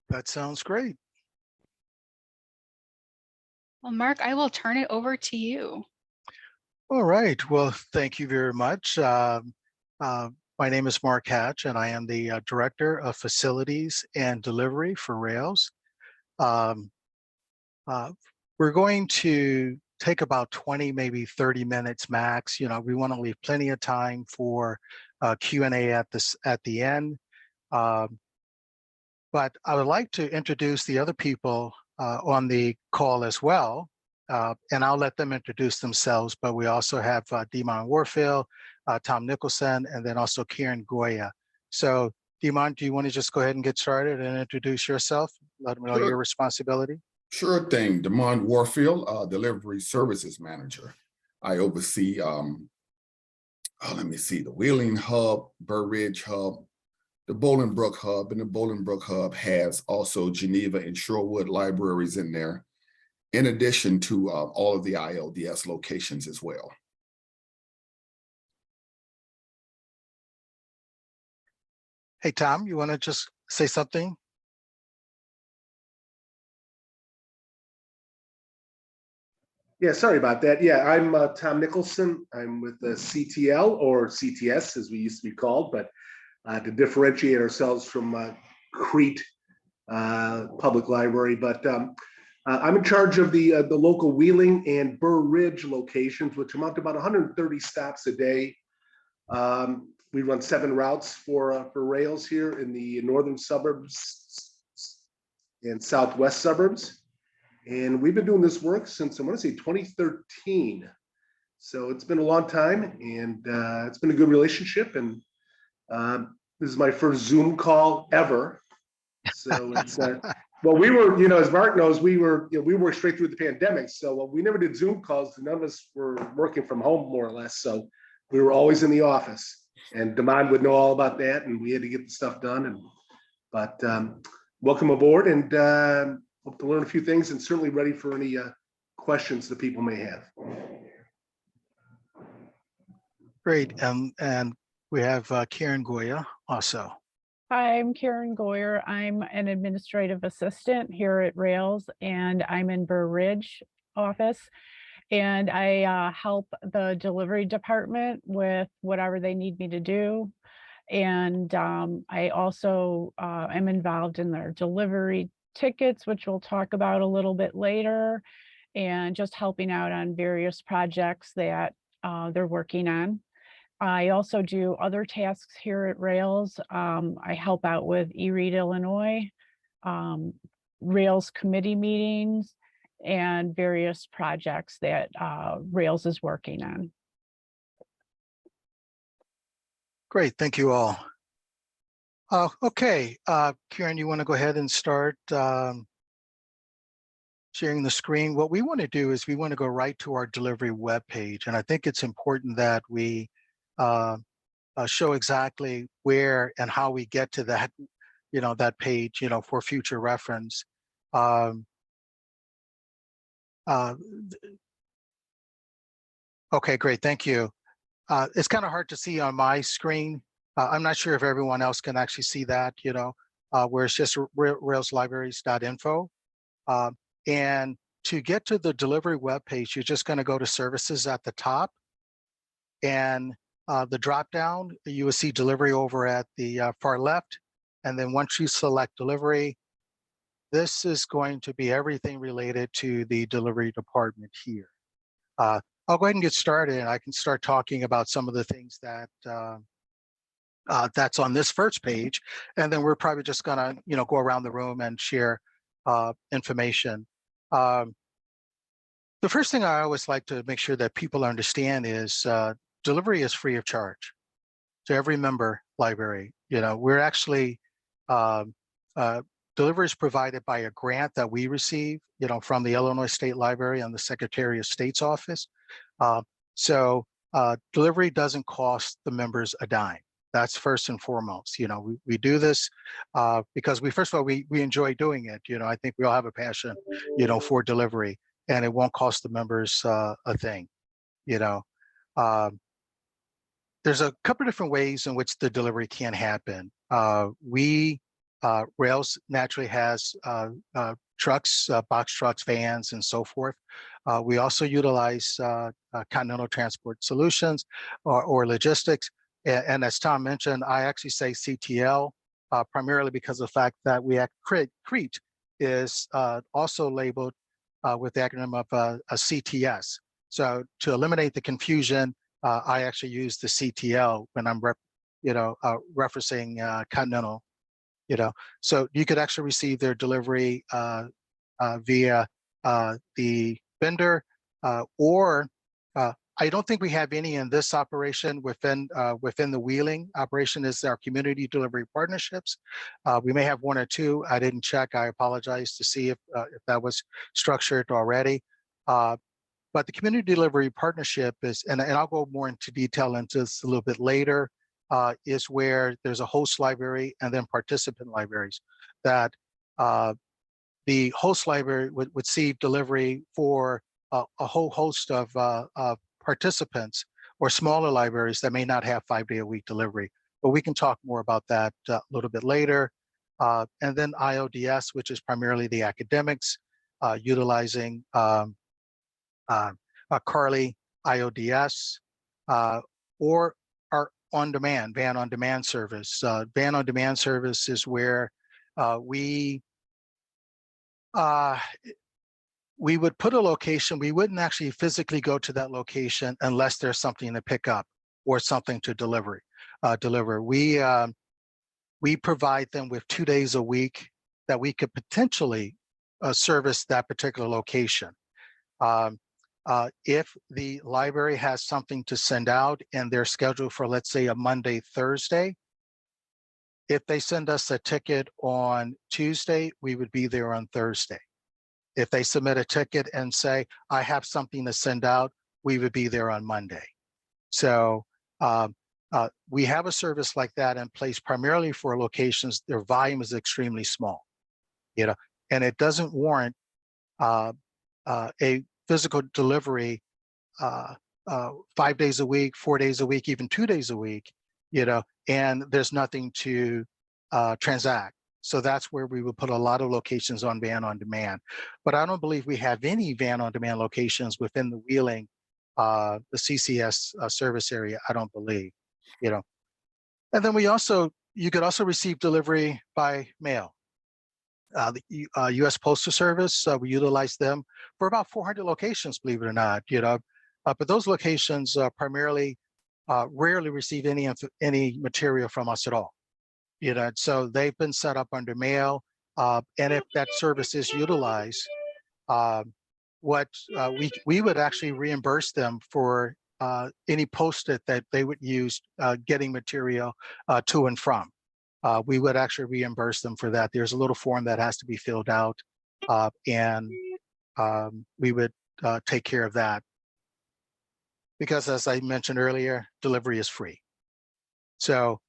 That sounds great. Well, Mark, I will turn it over to you. All right. Well, thank you very much. Uh, my name is Mark Hatch, and I am the Director of Facilities and Delivery for Rails. Um, uh, we're going to take about 20, maybe 30 minutes max. We want to leave plenty of time for Q&A at the end. But I would like to introduce the other people on the call as well, and I'll let them introduce themselves. But we also have Demond Warfield, Tom Nicholson, and then also Karen Goya. So Demond, do you want to just go ahead and get started and introduce yourself? Let them know your responsibility. Sure thing. Demond Warfield, Delivery Services Manager. I oversee, the Wheeling Hub, Burr Ridge Hub, the Bolingbrook Hub, and the Bolingbrook Hub has also Geneva and Shorewood libraries in there, in addition to all of the ILDS locations as well. Hey, Tom, you want to just say something? Yeah, sorry about that. Yeah, I'm Tom Nicholson. I'm with the CTL, or CTS as we used to be called, but to differentiate ourselves from Crete Public Library. But I'm in charge of the local Wheeling and Burr Ridge locations, which amount to about 130 stops a day. We run 7 routes for Rails here in the northern suburbs and southwest suburbs. And we've been doing this work since, I want to say, 2013. So it's been a long time, and it's been a good relationship. And this is my first Zoom call ever. So it's, well, we were, as Mark knows, we worked straight through the pandemic. So we never did Zoom calls. None of us were working from home, more or less. So we were always in the office. And Demond would know all about that. And we had to get the stuff done. But welcome aboard, and hope to learn a few things, and certainly ready for any questions that people may have. Great. And we have Karen Goya also. Hi, I'm Karen Goyer. I'm an administrative assistant here at Rails, and I'm in Burr Ridge office. And I help the delivery department with whatever they need me to do. And I also am involved in their delivery tickets, which we'll talk about a little bit later, and just helping out on various projects that they're working on. I also do other tasks here at Rails. I help out with eRead Illinois, Rails committee meetings, and various projects that Rails is working on. Great, thank you all. Okay, Karen, you want to go ahead and start sharing the screen? What we want to do is we want to go right to our delivery webpage, and I think it's important that we show exactly where and how we get to that, that page, for future reference. Okay, great, thank you. It's kind of hard to see on my screen. I'm not sure if everyone else can actually see that, where it's just railslibraries.info. And to get to the delivery webpage, you're just going to go to services at the top, and the drop down, you will see delivery over at the far left. And then once you select delivery, this is going to be everything related to the delivery department here. I'll go ahead and get started, and I can start talking about some of the things that that's on this first page, and then we're probably just gonna, go around the room and share information. The first thing I always like to make sure that people understand is delivery is free of charge to every member library. We're actually delivery is provided by a grant that we receive, from the Illinois State Library and the Secretary of State's office. So delivery doesn't cost the members a dime. That's first and foremost. We do this because first of all, we enjoy doing it. I think we all have a passion, for delivery, and it won't cost the members a thing. There's a couple of different ways in which the delivery can happen. We Rails naturally has trucks, box trucks, vans, and so forth. We also utilize Continental Transport Solutions or logistics. And as Tom mentioned, I actually say CTL primarily because of the fact that Crete is also labeled with the acronym of a CTS. So to eliminate the confusion, I actually use the CTL when I'm referencing Continental. So you could actually receive their delivery via the vendor, or I don't think we have any in this operation within the wheeling operation is our community delivery partnerships. We may have one or two. I didn't check. I apologize to see if that was structured already. But the community delivery partnership is, and I'll go more into detail into this a little bit later, is where there's a host library and then participant libraries that the host library would receive delivery for a whole host of participants or smaller libraries that may not have 5-day-a-week delivery. But we can talk more about that a little bit later. And then IODS, which is primarily the academics, utilizing Carly IODS, or our on-demand, van on-demand service. Van on-demand service is where we would put a location. We wouldn't actually physically go to that location unless there's something to pick up or something to deliver. We provide them with 2 days a week that we could potentially service that particular location. If the library has something to send out and they're scheduled for, let's say, a Monday, Thursday, if they send us a ticket on Tuesday, we would be there on Thursday. If they submit a ticket and say, I have something to send out, we would be there on Monday. So we have a service like that in place primarily for locations, their volume is extremely small, and it doesn't warrant a physical delivery 5 days a week, 4 days a week, even 2 days a week, and there's nothing to transact. So that's where we would put a lot of locations on van on demand. But I don't believe we have any van on demand locations within the Wheeling, the CCS service area, I don't believe, And then you could also receive delivery by mail. The U.S. Postal Service, we utilize them for about 400 locations, believe it or not, but those locations primarily rarely receive any material from us at all, so they've been set up under mail, and if that service is utilized, we would actually reimburse them for any post-it that they would use getting material to and from. We would actually reimburse them for that. There's a little form that has to be filled out, and we would take care of that. Because as I mentioned earlier, delivery is free. So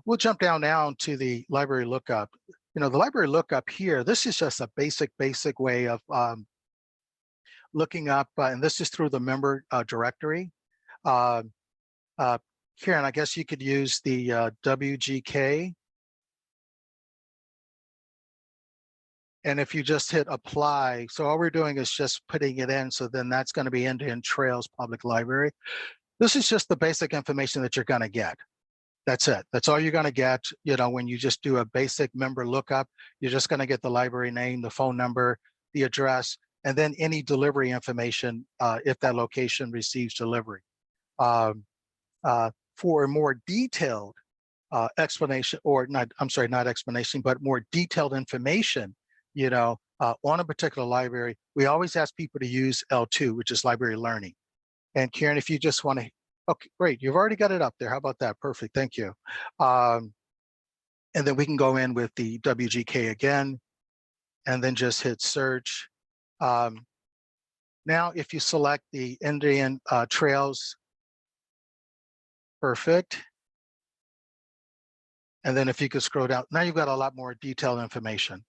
we'll jump down now to the library lookup. The library lookup here, this is just a basic way of looking up, and this is through the member directory. Karen, I guess you could use the WGK. And if you just hit apply, so all we're doing is just putting it in, so then that's going to be Indian Trails Public Library. This is just the basic information that you're going to get. That's it. That's all you're going to get. When you just do a basic member lookup, you're just going to get the library name, the phone number, the address, and then any delivery information if that location receives delivery. For a more detailed explanation, or not explanation, but more detailed information, on a particular library, we always ask people to use L2, which is library learning. And Karen, if you just want to, okay, great, you've already got it up there. How about that? Perfect, thank you. And then we can go in with the WGK again, and then just hit search. Now, if you select the Indian Trails, perfect. And then if you could scroll down, now you've got a lot more detailed information.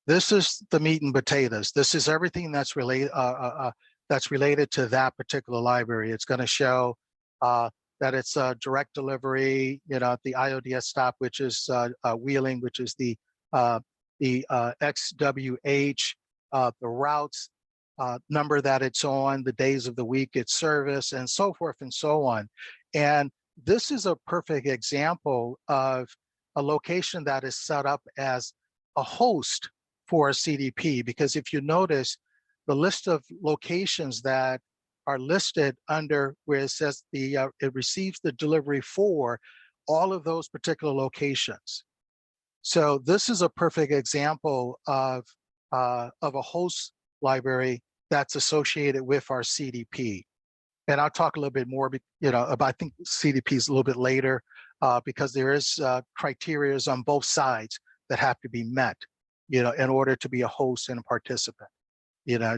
This is the meat and potatoes. This is everything that's related to that particular library. It's going to show that it's a direct delivery, at the IODS stop, which is Wheeling, which is the the XWH, the routes number that it's on, the days of the week it's service, and so forth and so on. And this is a perfect example of a location that is set up as a host for a CDP, because if you notice the list of locations that are listed under where it says it receives the delivery for all of those particular locations. So this is a perfect example of a host library that's associated with our CDP. And I'll talk a little bit more, about, I think CDPs a little bit later, because there is criteria on both sides that have to be met, in order to be a host and a participant.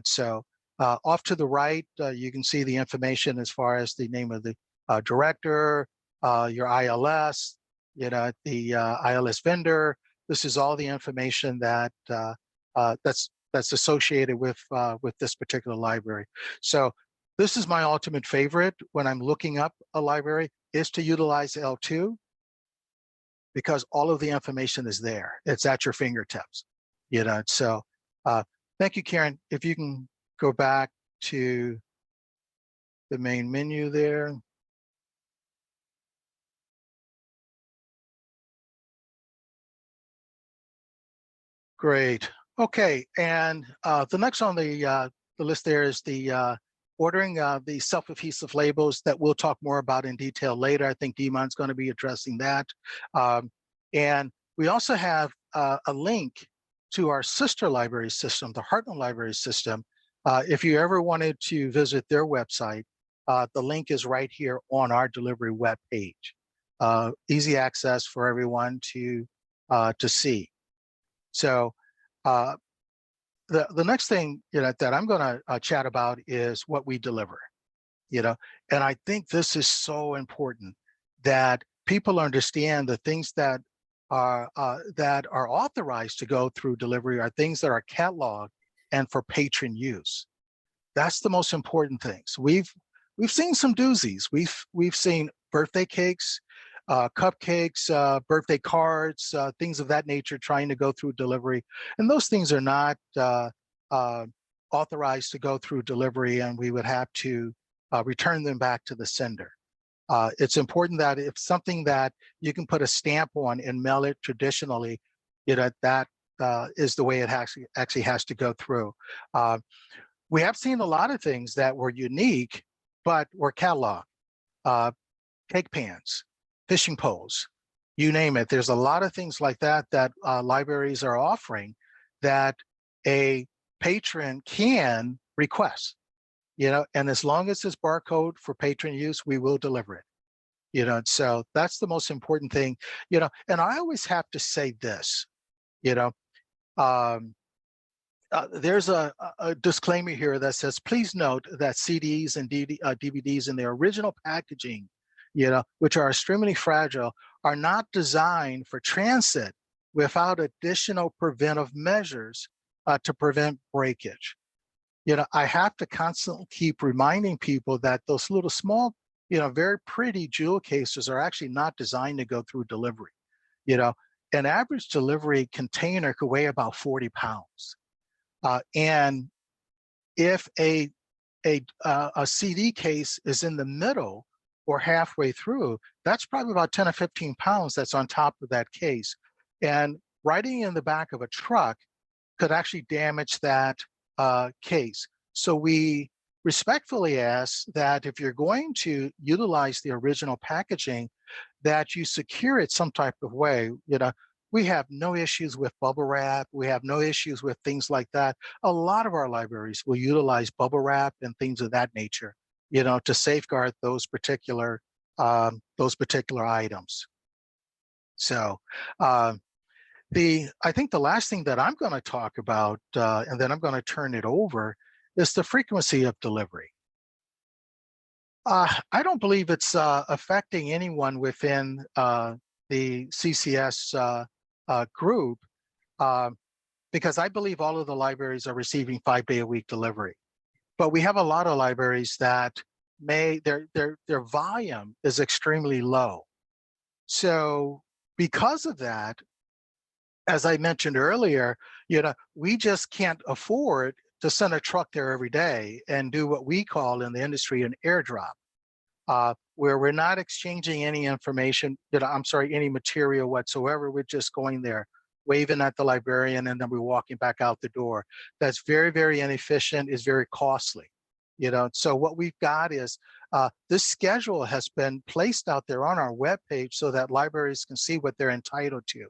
So off to the right, you can see the information as far as the name of the director, your ILS, the ILS vendor. This is all the information that that's associated with this particular library. So this is my ultimate favorite when I'm looking up a library, is to utilize L2, because all of the information is there. It's at your fingertips. So thank you, Karen. If you can go back to the main menu there. Great. Okay, and the next on the list there is the ordering the self-adhesive labels that we'll talk more about in detail later. I think Demon's going to be addressing that. And we also have a link to our sister library system, the Heartland Library System. If you ever wanted to visit their website, the link is right here on our delivery webpage. Easy access for everyone to see. So the next thing that I'm going to chat about is what we deliver. And I think this is so important that people understand the things that are authorized to go through delivery are things that are cataloged and for patron use. That's the most important things. We've seen some doozies. We've seen birthday cakes, cupcakes, birthday cards, things of that nature trying to go through delivery. And those things are not authorized to go through delivery, and we would have to return them back to the sender. It's important that if something that you can put a stamp on and mail it traditionally, that is the way it actually has to go through. We have seen a lot of things that were unique, but were cataloged. Cake pans, fishing poles, you name it. There's a lot of things like that that libraries are offering that a patron can request, and as long as it's barcode for patron use, we will deliver it. So that's the most important thing, and I always have to say this, there's a disclaimer here that says, please note that CDs and DVDs in their original packaging, which are extremely fragile, are not designed for transit without additional preventive measures to prevent breakage. I have to constantly keep reminding people that those little small, very pretty jewel cases are actually not designed to go through delivery. An average delivery container could weigh about 40 pounds. And if a CD case is in the middle or halfway through, that's probably about 10 or 15 pounds that's on top of that case. And riding in the back of a truck could actually damage that case. So we respectfully ask that if you're going to utilize the original packaging, that you secure it some type of way. We have no issues with bubble wrap. We have no issues with things like that. A lot of our libraries will utilize bubble wrap and things of that nature, to safeguard those particular items. So I think the last thing that I'm going to talk about, and then I'm going to turn it over, is the frequency of delivery. I don't believe it's affecting anyone within the CCS group, because I believe all of the libraries are receiving 5-day-a-week delivery. But we have a lot of libraries that their volume is extremely low. So because of that, as I mentioned earlier, we just can't afford to send a truck there every day and do what we call in the industry an airdrop, where we're not exchanging any information, any material whatsoever. We're just going there, waving at the librarian, and then we're walking back out the door. That's very, very inefficient, is very costly. So what we've got is this schedule has been placed out there on our webpage so that libraries can see what they're entitled to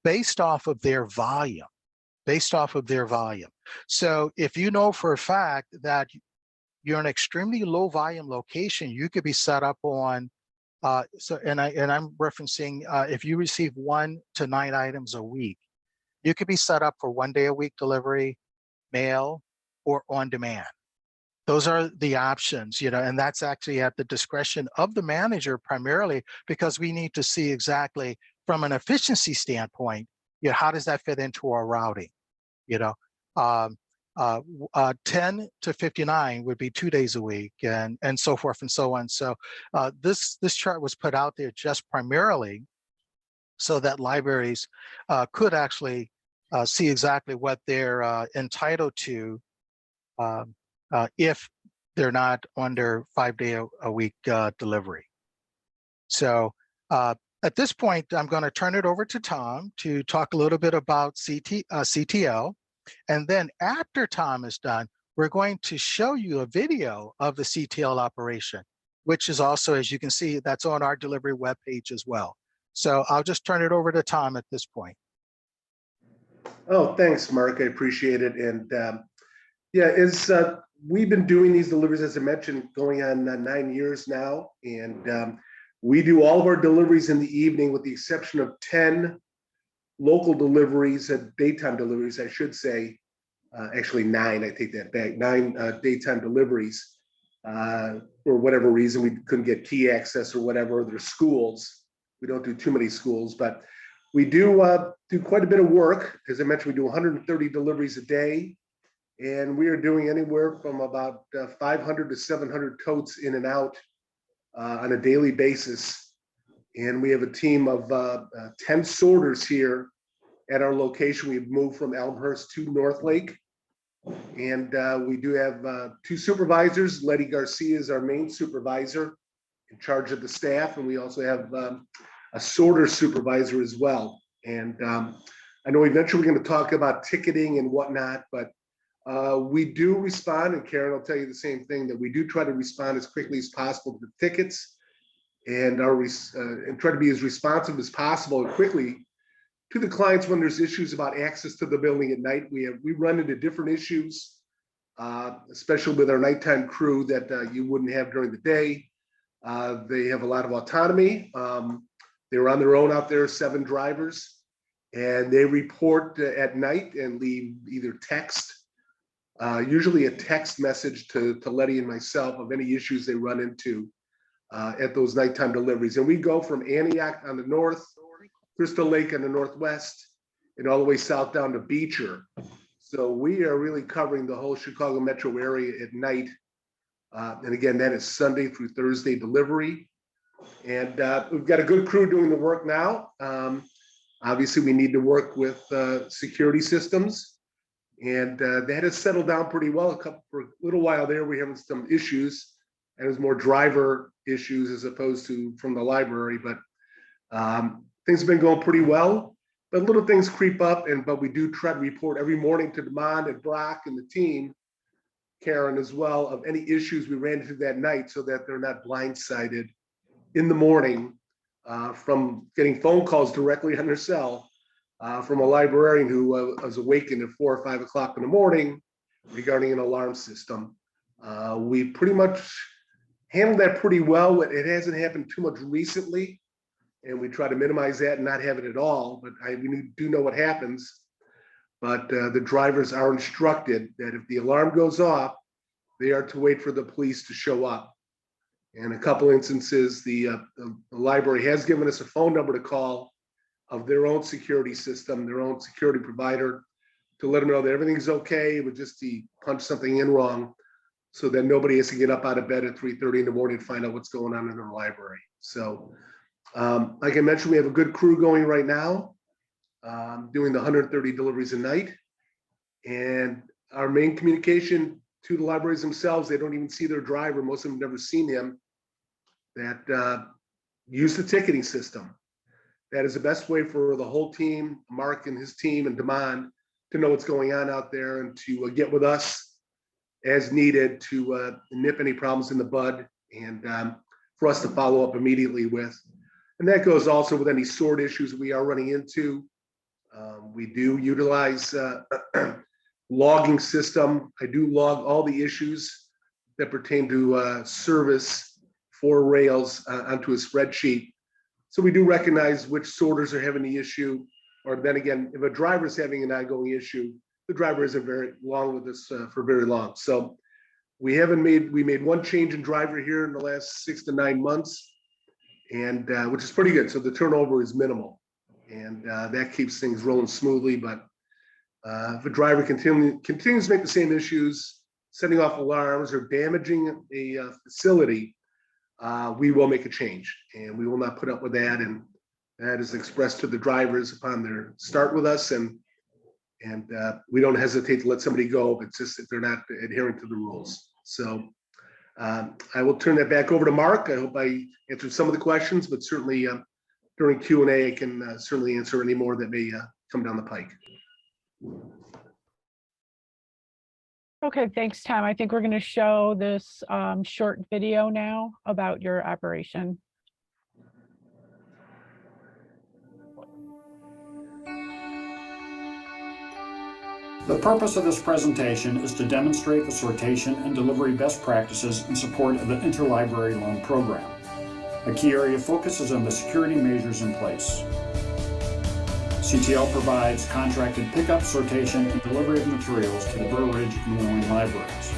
based off of their volume. So if you know for a fact that you're an extremely low volume location, you could be set up on, I'm referencing if you receive 1 to 9 items a week, you could be set up for 1 day a week delivery, mail, or on demand. Those are the options, and that's actually at the discretion of the manager primarily, because we need to see exactly from an efficiency standpoint, how does that fit into our routing? 10 to 59 would be 2 days a week, and so forth and so on. So this chart was put out there just primarily so that libraries could actually see exactly what they're entitled to if they're not under 5-day a week delivery. So at this point, I'm going to turn it over to Tom to talk a little bit about CTL. And then after Tom is done, we're going to show you a video of the CTL operation, which is also, as you can see, that's on our delivery webpage as well. So I'll just turn it over to Tom at this point. Oh, thanks, Mark. I appreciate it. And yeah, we've been doing these deliveries, as I mentioned, going on 9 years now. And we do all of our deliveries in the evening, with the exception of 10 local deliveries, daytime deliveries, I should say. Actually 9, I take that back, 9 daytime deliveries. For whatever reason, we couldn't get key access or whatever. There's schools. We don't do too many schools, but we do quite a bit of work. As I mentioned, we do 130 deliveries a day. And we are doing anywhere from about 500 to 700 totes in and out on a daily basis. And we have a team of 10 sorters here at our location. We've moved from Elmhurst to North Lake. And we do have 2 supervisors. Letty Garcia is our main supervisor in charge of the staff. And we also have a sorter supervisor as well. And I know eventually we're going to talk about ticketing and whatnot, but we do respond, and Karen will tell you the same thing, that we do try to respond as quickly as possible to the tickets, and try to be as responsive as possible and quickly to the clients when there's issues about access to the building at night. We run into different issues, especially with our nighttime crew, that you wouldn't have during the day. They have a lot of autonomy. They're on their own out there, 7 drivers, and they report at night and leave either text, usually a text message to Letty and myself of any issues they run into at those nighttime deliveries. And we go from Antioch on the north, Crystal Lake on the northwest, and all the way south down to Beecher. So we are really covering the whole Chicago metro area at night. And again, that is Sunday through Thursday delivery. And we've got a good crew doing the work now. Obviously, we need to work with security systems. And that has settled down pretty well. For a little while there, we were having some issues, and it was more driver issues as opposed to from the library. But things have been going pretty well. But little things creep up, but we do try to report every morning to Demond and Brock and the team, Karen as well, of any issues we ran into that night, so that they're not blindsided in the morning from getting phone calls directly on their cell. From a librarian who was awakened at 4 or 5 o'clock in the morning regarding an alarm system. We pretty much handled that pretty well. It hasn't happened too much recently, and we try to minimize that and not have it at all. But we do know what happens. But the drivers are instructed that if the alarm goes off, they are to wait for the police to show up. In a couple instances, the library has given us a phone number to call of their own security system, their own security provider, to let them know that everything's okay. It would just be punch something in wrong, so that nobody has to get up out of bed at 3:30 in the morning to find out what's going on in their library. So like I mentioned, we have a good crew going right now. doing the 130 deliveries a night. And our main communication to the libraries themselves, they don't even see their driver. Most of them have never seen him. That use the ticketing system. That is the best way for the whole team, Mark and his team and Damon, to know what's going on out there and to get with us as needed to nip any problems in the bud and for us to follow up immediately with. And that goes also with any sort issues we are running into. We do utilize logging system. I do log all the issues that pertain to service for Rails onto a spreadsheet. So we do recognize which sorters are having the issue, or then again, if a driver is having an ongoing issue, the driver isn't very long with us for very long. So we made one change in driver here in the last 6 to 9 months, and which is pretty good. So the turnover is minimal, and that keeps things rolling smoothly. But if a driver continues to make the same issues, setting off alarms or damaging a facility, we will make a change, and we will not put up with that. And that is expressed to the drivers upon their start with us, and we don't hesitate to let somebody go if it's just if they're not adhering to the rules. So I will turn that back over to Mark. I hope I answered some of the questions, but certainly during Q&A, I can certainly answer any more that may come down the pike. Okay, thanks, Tom. I think we're going to show this short video now about your operation. The purpose of this presentation is to demonstrate the sortation and delivery best practices in support of the interlibrary loan program. A key area of focus is on the security measures in place. CTL provides contracted pickup, sortation, and delivery of materials to the Burr Ridge and Wheeling libraries.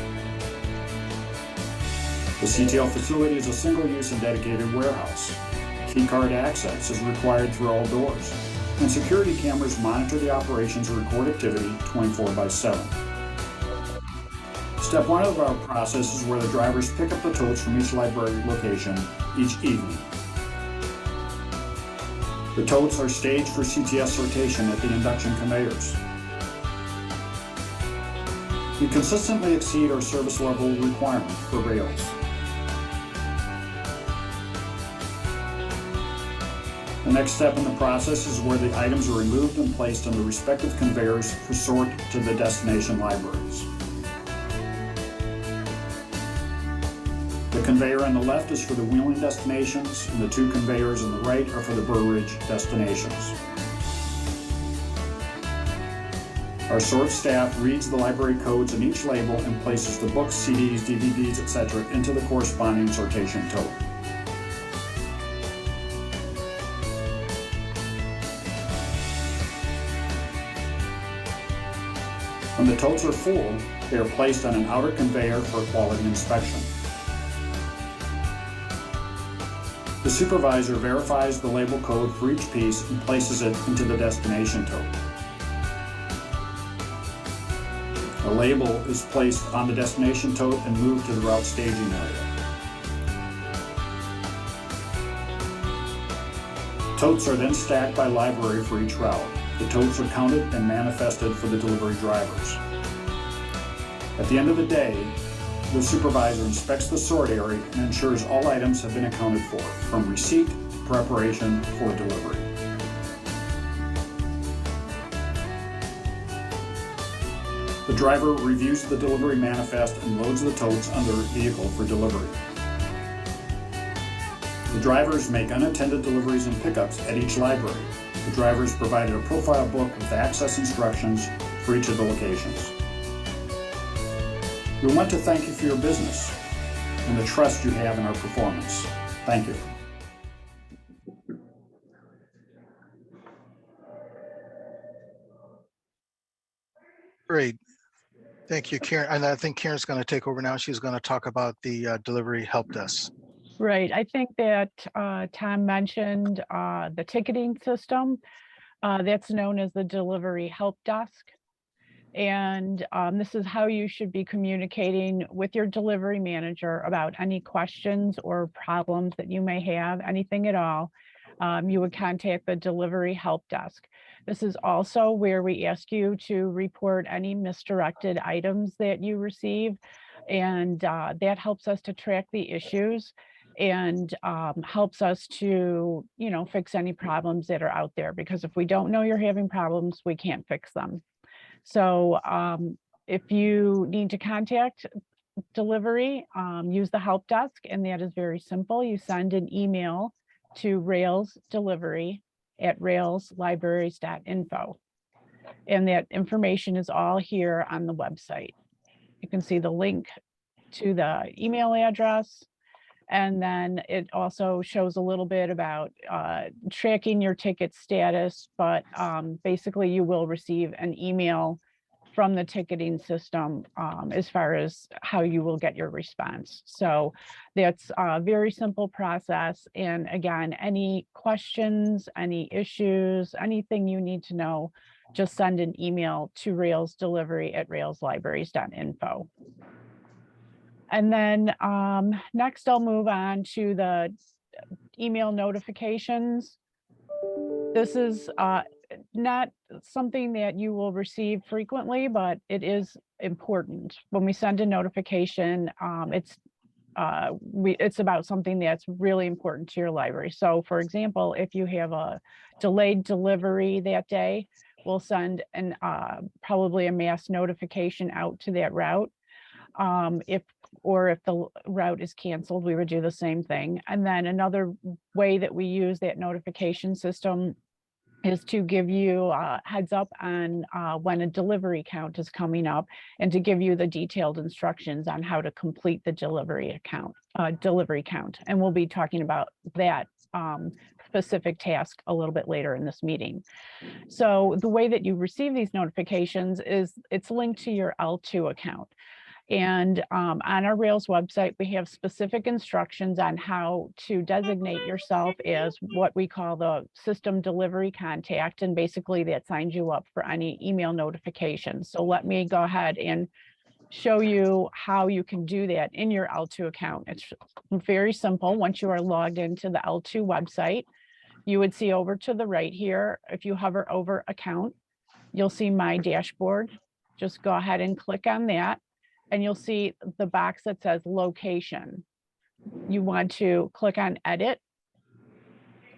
The CTL facility is a single-use and dedicated warehouse. Key card access is required through all doors, and security cameras monitor the operations and record activity 24/7. Step 1 of our process is where the drivers pick up the totes from each library location each evening. The totes are staged for CTS sortation at the induction conveyors. We consistently exceed our service level requirement for rails. The next step in the process is where the items are removed and placed on the respective conveyors for sort to the destination libraries. The conveyor on the left is for the Wheeling destinations, and the 2 conveyors on the right are for the Burr Ridge destinations. Our sort staff reads the library codes in each label and places the books, CDs, DVDs, etc. into the corresponding sortation tote. When the totes are full, they are placed on an outer conveyor for quality inspection. The supervisor verifies the label code for each piece and places it into the destination tote. A label is placed on the destination tote and moved to the route staging area. Totes are then stacked by library for each route. The totes are counted and manifested for the delivery drivers. At the end of the day, the supervisor inspects the sort area and ensures all items have been accounted for, from receipt to preparation for delivery. The driver reviews the delivery manifest and loads the totes on their vehicle for delivery. The drivers make unattended deliveries and pickups at each library. The driver is provided a profile book with access instructions for each of the locations. We want to thank you for your business and the trust you have in our performance. Thank you. Great. Thank you, Karen. And I think Karen's going to take over now. She's going to talk about the delivery help desk. Right. I think that Tom mentioned the ticketing system. That's known as the delivery help desk. And this is how you should be communicating with your delivery manager about any questions or problems that you may have, anything at all. You would contact the delivery help desk. This is also where we ask you to report any misdirected items that you receive. And that helps us to track the issues and helps us to, fix any problems that are out there. Because if we don't know you're having problems, we can't fix them. So if you need to contact delivery, use the help desk, and that is very simple. You send an email to railsdelivery@railslibraries.info. And that information is all here on the website. You can see the link to the email address. And then it also shows a little bit about tracking your ticket status, but basically you will receive an email from the ticketing system as far as how you will get your response. So that's a very simple process. And again, any questions, any issues, anything you need to know, just send an email to railsdelivery@railslibraries.info. And then next I'll move on to the email notifications. This is not something that you will receive frequently, but it is important. When we send a notification, it's about something that's really important to your library. So for example, if you have a delayed delivery that day, we'll send probably a mass notification out to that route. If the route is canceled, we would do the same thing. And then another way that we use that notification system is to give you a heads up on when a delivery count is coming up, and to give you the detailed instructions on how to complete the delivery count. And we'll be talking about that specific task a little bit later in this meeting. So the way that you receive these notifications is it's linked to your L2 account. And on our Rails website, we have specific instructions on how to designate yourself as what we call the system delivery contact. And basically that signs you up for any email notifications. So let me go ahead and show you how you can do that in your L2 account. It's very simple. Once you are logged into the L2 website, you would see over to the right here, if you hover over account, you'll see my dashboard. Just go ahead and click on that. And you'll see the box that says location. You want to click on edit.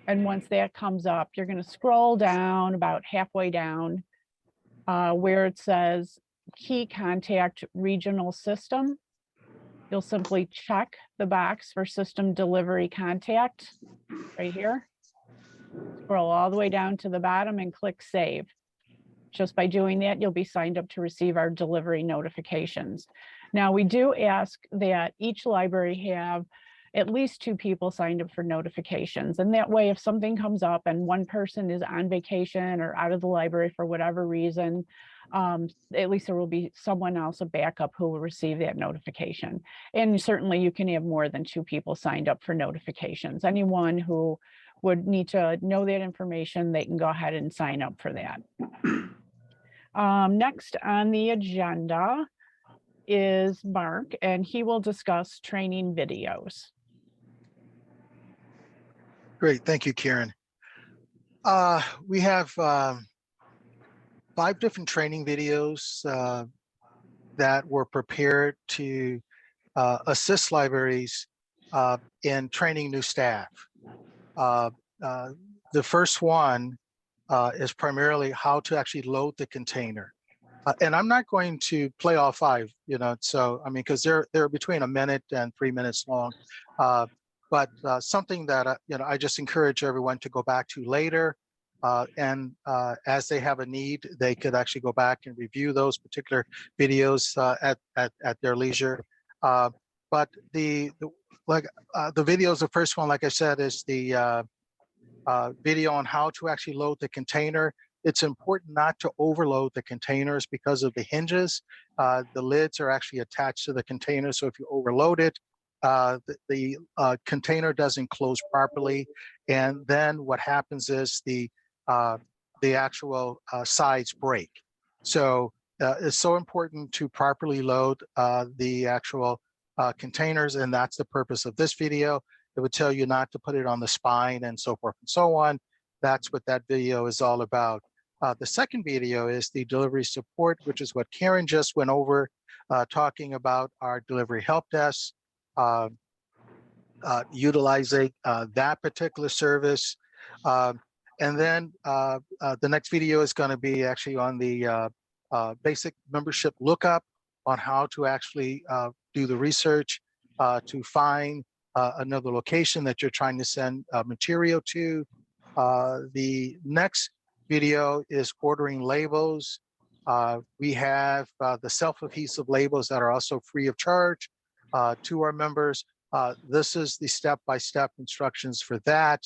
And once that comes up, you're going to scroll down about halfway down where it says key contact regional system. You'll simply check the box for system delivery contact right here. Scroll all the way down to the bottom and click save. Just by doing that, you'll be signed up to receive our delivery notifications. Now, we do ask that each library have at least 2 people signed up for notifications. And that way, if something comes up and one person is on vacation or out of the library for whatever reason, at least there will be someone else, a backup, who will receive that notification. And certainly you can have more than 2 people signed up for notifications. Anyone who would need to know that information, they can go ahead and sign up for that. Next on the agenda is Mark, and he will discuss training videos. Great, thank you, Karen. We have 5 different training videos that were prepared to assist libraries in training new staff. The first one is primarily how to actually load the container. And I'm not going to play all 5, so, I mean, because they're between 1 minute and 3 minutes long. But something that, I just encourage everyone to go back to later. And as they have a need, they could actually go back and review those particular videos at their leisure. But the videos, the first one, like I said, is the video on how to actually load the container. It's important not to overload the containers because of the hinges. The lids are actually attached to the container. So if you overload it, the container doesn't close properly. And then what happens is the actual sides break. So it's so important to properly load the actual containers. And that's the purpose of this video. It would tell you not to put it on the spine and so forth and so on. That's what that video is all about. The second video is the delivery support, which is what Karen just went over, talking about our delivery help desk, utilizing that particular service. And then the next video is going to be actually on the basic membership lookup on how to actually do the research to find another location that you're trying to send material to. The next video is ordering labels. We have the self-adhesive labels that are also free of charge to our members. This is the step-by-step instructions for that.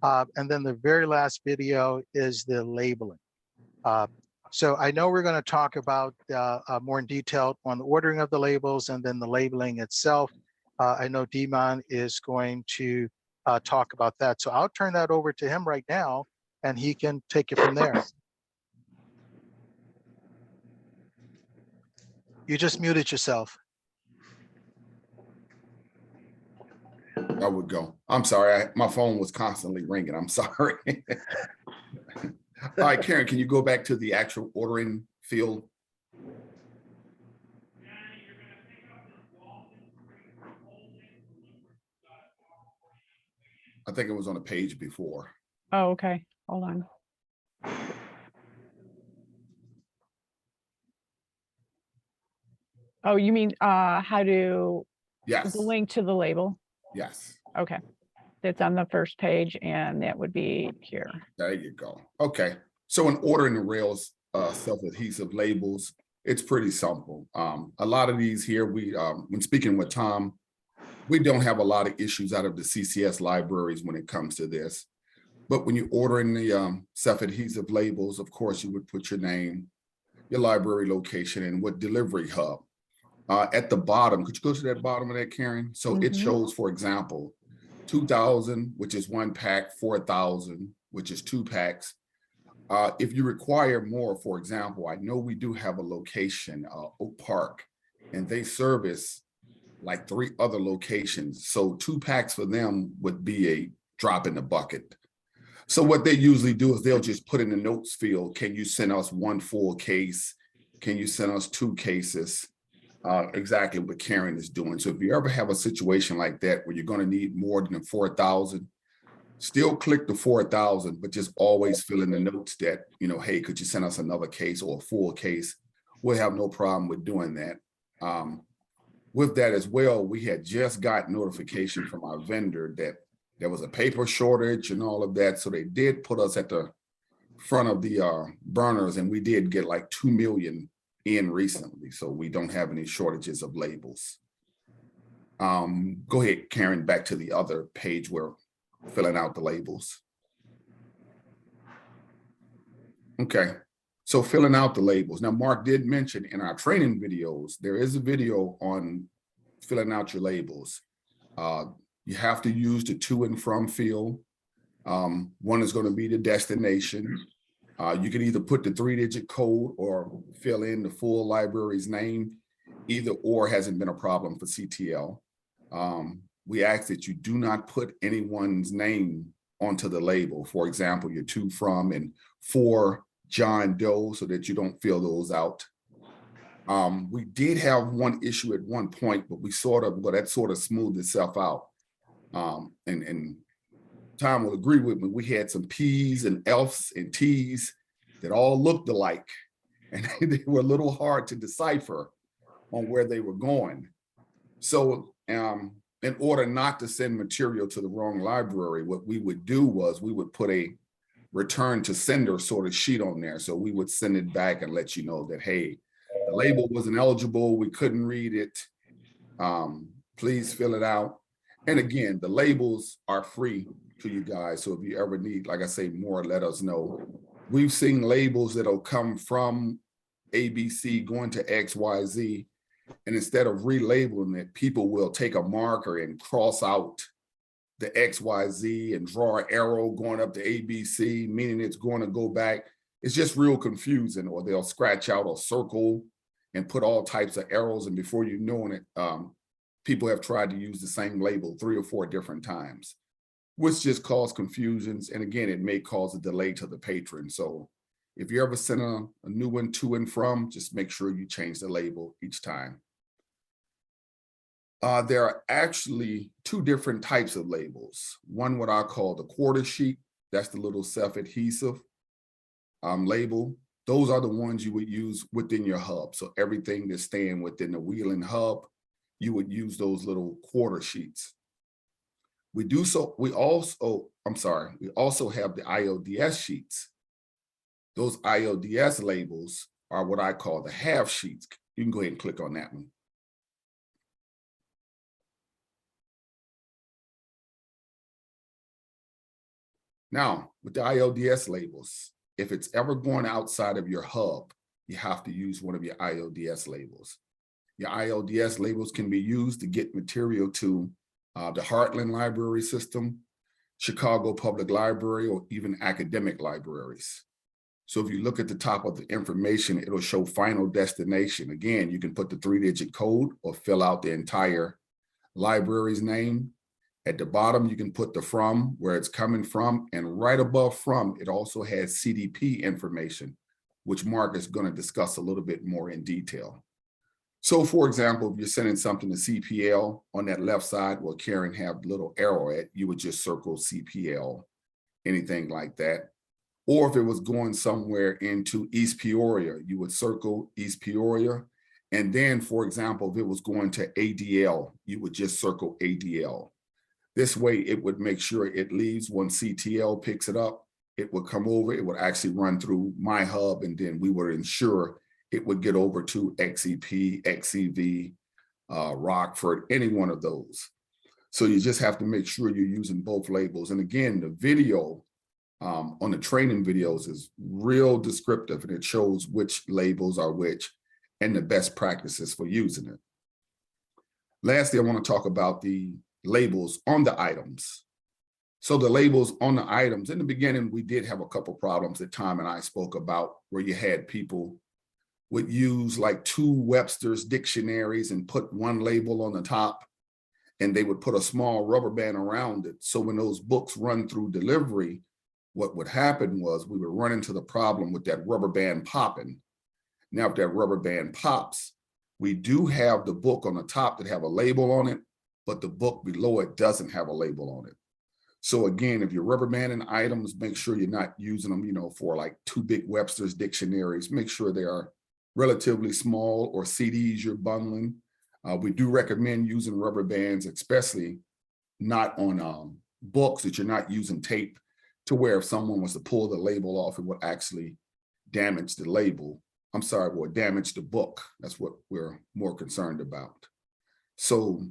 And then the very last video is the labeling. So I know we're going to talk about more in detail on the ordering of the labels and then the labeling itself. I know Demon is going to talk about that. So I'll turn that over to him right now, and he can take it from there. You just muted yourself. I would go. I'm sorry. My phone was constantly ringing. I'm sorry. All right, Karen, can you go back to the actual ordering field? I think it was on the page before. Oh, okay. Hold on. Oh, you mean how to Yes. the link to the label? Yes. Okay. It's on the first page, and that would be here. There you go. Okay. So in ordering the Rails self-adhesive labels, it's pretty simple. A lot of these here, we when speaking with Tom, we don't have a lot of issues out of the CCS libraries when it comes to this. But when you're ordering the self-adhesive labels, of course, you would put your name, your library location, and what delivery hub. At the bottom, could you go to that bottom of that, Karen? So it shows, for example, 2,000, which is 1 pack, 4,000, which is 2 packs. If you require more, for example, I know we do have a location, Oak Park, and they service like 3 other locations. So 2 packs for them would be a drop in the bucket. So what they usually do is they'll just put in the notes field, can you send us 1 full case? Can you send us 2 cases? Exactly what Karen is doing. So if you ever have a situation like that where you're going to need more than 4,000, still click the 4,000, but just always fill in the notes that, you know, hey, could you send us another case or a full case? We'll have no problem with doing that. With that as well, we had just got notification from our vendor that there was a paper shortage and all of that. So they did put us at the front of the burners, and we did get like 2 million in recently. So we don't have any shortages of labels. Go ahead, Karen, back to the other page where filling out the labels. Okay, so filling out the labels. Now, Mark did mention in our training videos, there is a video on filling out your labels. You have to use the to and from field. One is going to be the destination. You can either put the 3-digit code or fill in the full library's name. Either or hasn't been a problem for CTL. We ask that you do not put anyone's name onto the label. For example, your to, from, and for John Doe, so that you don't fill those out. We did have one issue at one point, but that sort of smoothed itself out. And Tom will agree with me, we had some P's and F's and T's that all looked alike, and they were a little hard to decipher on where they were going. So in order not to send material to the wrong library, what we would do was we would put a return to sender sort of sheet on there. So we would send it back and let you know that, hey, the label wasn't eligible, we couldn't read it. Please fill it out. And again, the labels are free to you guys. So if you ever need, like I say, more, let us know. We've seen labels that'll come from ABC going to XYZ, and instead of relabeling it, people will take a marker and cross out the XYZ and draw an arrow going up to ABC, meaning it's going to go back. It's just real confusing. Or they'll scratch out a circle and put all types of arrows, and before you know it, people have tried to use the same label 3 or 4 different times, which just cause confusions. And again, it may cause a delay to the patron. So If you ever send a new one to and from, just make sure you change the label each time. There are actually two different types of labels. One, what I call the quarter sheet, that's the little self-adhesive label. Those are the ones you would use within your hub. So everything that's staying within the wheel and hub, you would use those little quarter sheets. We also have the IODS sheets. Those IODS labels are what I call the half sheets. You can go ahead and click on that one. Now, with the IODS labels, if it's ever going outside of your hub, you have to use one of your IODS labels. Your IODS labels can be used to get material to the Heartland Library System, Chicago Public Library, or even academic libraries. So if you look at the top of the information, it'll show final destination. Again, you can put the 3-digit code or fill out the entire library's name. At the bottom, you can put the from, where it's coming from, and right above from, it also has CDP information, which Mark is going to discuss a little bit more in detail. So for example, if you're sending something to CPL, on that left side where Karen have the little arrow at, you would just circle CPL, anything like that. Or if it was going somewhere into East Peoria, you would circle East Peoria. And then, for example, if it was going to ADL, you would just circle ADL. This way, it would make sure it leaves when CTL picks it up. It would come over, it would actually run through my hub, and then we would ensure it would get over to XEP, XEV, Rockford, any one of those. So you just have to make sure you're using both labels. And again, the video on the training videos is real descriptive, and it shows which labels are which and the best practices for using it. Lastly, I want to talk about the labels on the items. So the labels on the items, in the beginning, we did have a couple problems that Tom and I spoke about, where you had people would use like 2 Webster's dictionaries and put one label on the top, and they would put a small rubber band around it. So when those books run through delivery, what would happen was we would run into the problem with that rubber band popping. Now, if that rubber band pops, we do have the book on the top that have a label on it, but the book below it doesn't have a label on it. So again, if you're rubber banding items, make sure you're not using them, for like 2 big Webster's dictionaries. Make sure they are relatively small, or CDs you're bundling. We do recommend using rubber bands, especially not on books that you're not using tape, to where if someone was to pull the label off, it would actually damage the label. I'm sorry, or damage the book. That's what we're more concerned about. So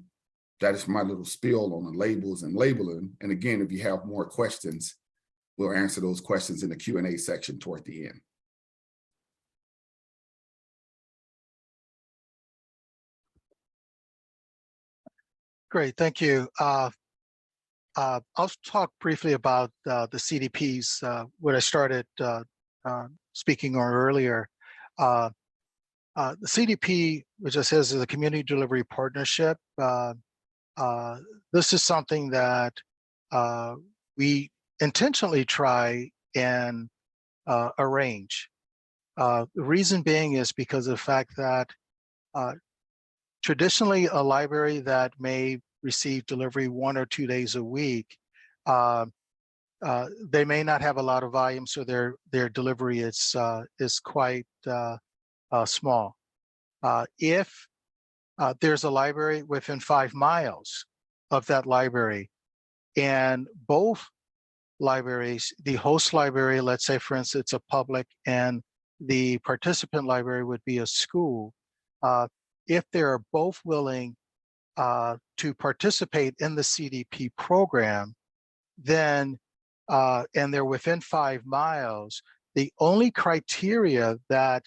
that is my little spiel on the labels and labeling. And again, if you have more questions, we'll answer those questions in the Q&A section toward the end. Great, thank you. I'll talk briefly about the CDPs, what I started speaking on earlier. The CDP, which it says is a community delivery partnership. This is something that we intentionally try and arrange. The reason being is because of the fact that traditionally a library that may receive delivery 1 or 2 days a week, they may not have a lot of volume, so their delivery is quite small. If there's a library within 5 miles of that library, and both libraries, the host library, let's say for instance a public, and the participant library would be a school, if they're both willing to participate in the CDP program, then and they're within 5 miles, the only criteria that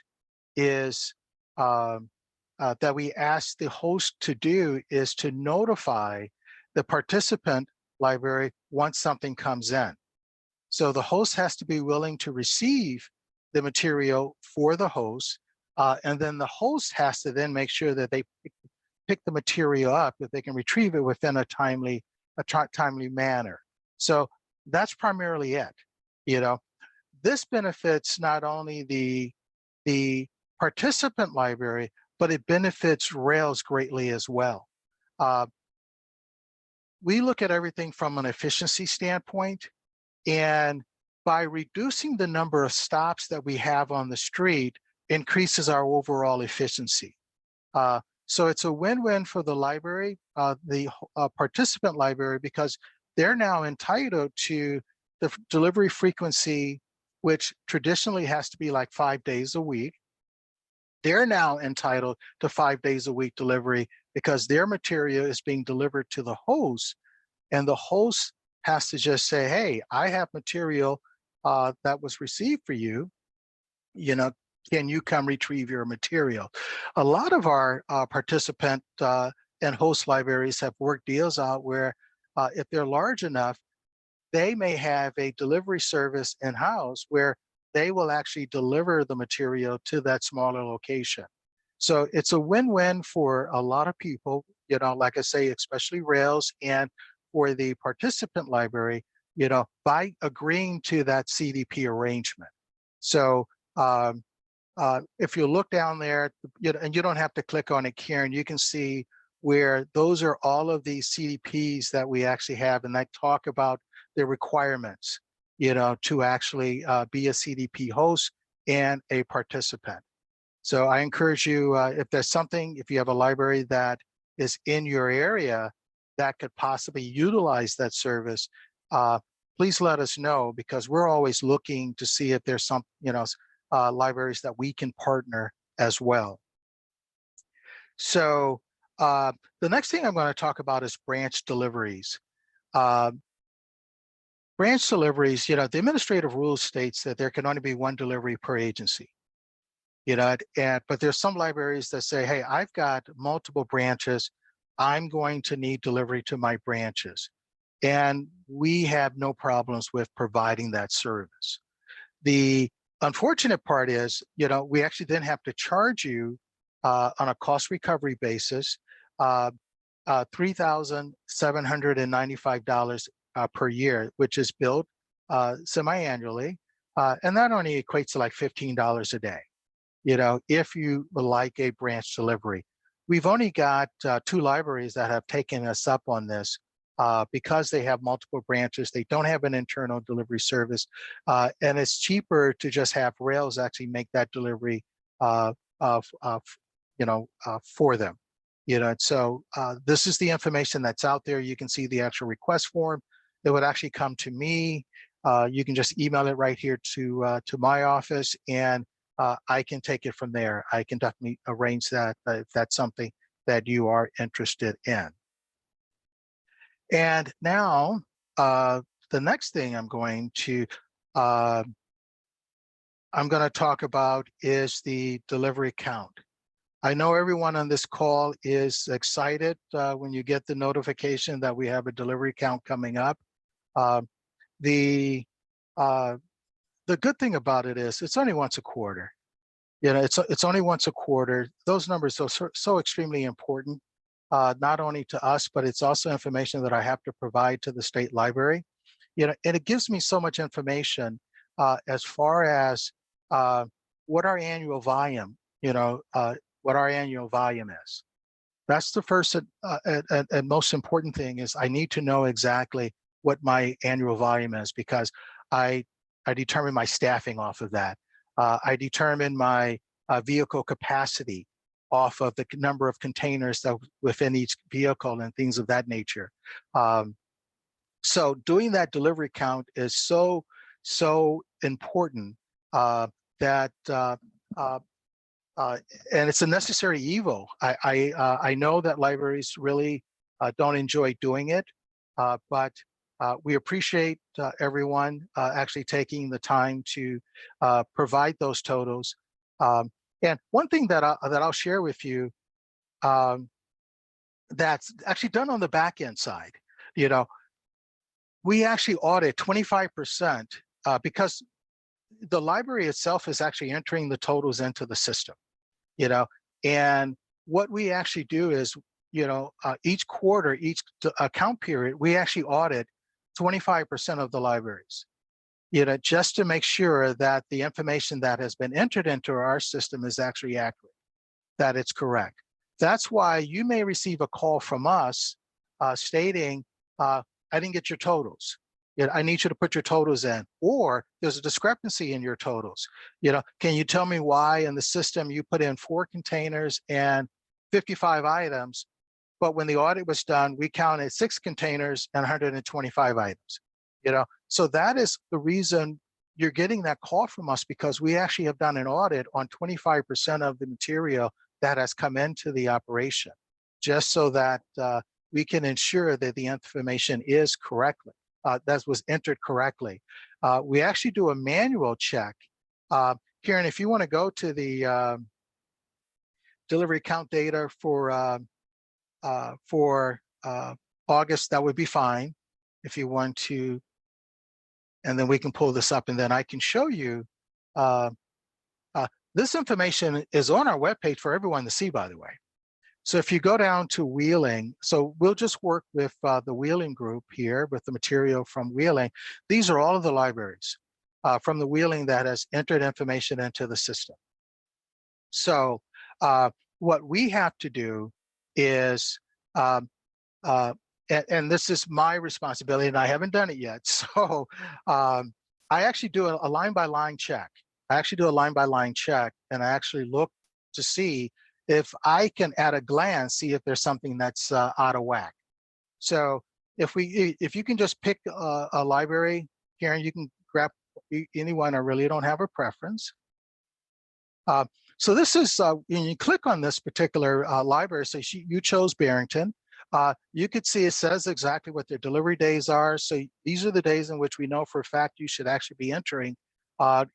is that we ask the host to do is to notify the participant library once something comes in. So the host has to be willing to receive the material for the host, and then the host has to then make sure that they pick the material up, that they can retrieve it within a timely manner. So that's primarily it. this benefits not only the participant library, but it benefits Rails greatly as well. We look at everything from an efficiency standpoint, and by reducing the number of stops that we have on the street increases our overall efficiency. So it's a win-win for the library, the participant library, because they're now entitled to the delivery frequency, which traditionally has to be like 5 days a week. They're now entitled to 5 days a week delivery because their material is being delivered to the host, and the host has to just say, hey, I have material that was received for you, can you come retrieve your material? A lot of our participant and host libraries have worked deals out where if they're large enough, they may have a delivery service in-house where they will actually deliver the material to that smaller location. So it's a win-win for a lot of people, like I say, especially Rails, and for the participant library, by agreeing to that CDP arrangement. So if you look down there, and you don't have to click on it, Karen, you can see where those are all of these CDPs that we actually have, and that talk about the requirements, to actually be a CDP host and a participant. So I encourage you, if there's something, if you have a library that is in your area that could possibly utilize that service, please let us know, because we're always looking to see if there's some, libraries that we can partner as well. So the next thing I'm going to talk about is branch deliveries. Branch deliveries, the administrative rule states that there can only be one delivery per agency. But there's some libraries that say, hey, I've got multiple branches. I'm going to need delivery to my branches. And we have no problems with providing that service. The unfortunate part is, we actually then have to charge you on a cost recovery basis, $3,795 per year, which is billed semi-annually. And that only equates to like $15 a day, if you would like a branch delivery. We've only got 2 libraries that have taken us up on this because they have multiple branches. They don't have an internal delivery service, and it's cheaper to just have Rails actually make that delivery for them. So this is the information that's out there. You can see the actual request form. It would actually come to me. You can just email it right here to my office, and I can take it from there. I can definitely arrange that if that's something that you are interested in. And now, the next thing I'm going to talk about is the delivery count. I know everyone on this call is excited when you get the notification that we have a delivery count coming up. The good thing about it is it's only once a quarter. It's only once a quarter. Those numbers are so extremely important, not only to us, but it's also information that I have to provide to the state library. And it gives me so much information as far as what our annual volume, what our annual volume is. That's the first and most important thing, is I need to know exactly what my annual volume is, because I determine my staffing off of that. I determine my vehicle capacity off of the number of containers that within each vehicle and things of that nature. So doing that delivery count is so important that and it's a necessary evil. I know that libraries really don't enjoy doing it, but we appreciate everyone actually taking the time to provide those totals. And one thing that I'll share with you that's actually done on the back end side, we actually audit 25% because the library itself is actually entering the totals into the system, and what we actually do is, each quarter, each account period, we actually audit 25% of the libraries. just to make sure that the information that has been entered into our system is actually accurate, that it's correct. That's why you may receive a call from us stating, I didn't get your totals. I need you to put your totals in, or there's a discrepancy in your totals. Can you tell me why in the system you put in 4 containers and 55 items, but when the audit was done, we counted 6 containers and 125 items. So that is the reason you're getting that call from us, because we actually have done an audit on 25% of the material that has come into the operation, just so that we can ensure that the information is correctly, that was entered correctly. We actually do a manual check. Karen, if you want to go to the delivery count data for August, that would be fine if you want to, and then we can pull this up and then I can show you. This information is on our webpage for everyone to see, by the way. So if you go down to Wheeling, so we'll just work with the Wheeling group here with the material from Wheeling. These are all of the libraries from the Wheeling that has entered information into the system. So what we have to do is, and this is my responsibility, and I haven't done it yet. So I actually do a line-by-line check. I actually do a line-by-line check, and I actually look to see if I can, at a glance, see if there's something that's out of whack. So if you can just pick a library, Karen, you can grab anyone. I really don't have a preference. So this is, when you click on this particular library, so you chose Barrington, you could see it says exactly what their delivery days are. So these are the days in which we know for a fact you should actually be entering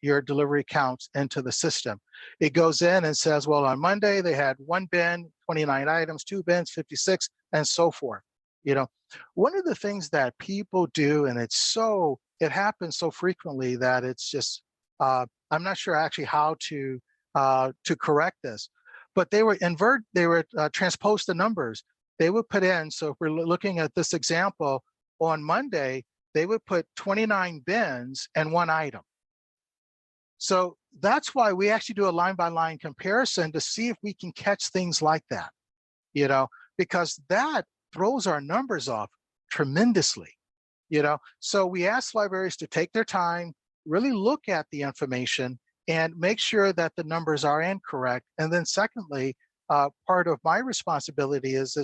your delivery counts into the system. It goes in and says, well, on Monday they had 1 bin, 29 items, 2 bins, 56, and so forth. One of the things that people do, and it happens so frequently that it's just, I'm not sure actually how to correct this, but they were transpose the numbers. They would put in, so if we're looking at this example, on Monday, they would put 29 bins and 1 item. So that's why we actually do a line-by-line comparison to see if we can catch things like that, because that throws our numbers off tremendously, So we ask libraries to take their time, really look at the information, and make sure that the numbers are incorrect. And then secondly, part of my responsibility is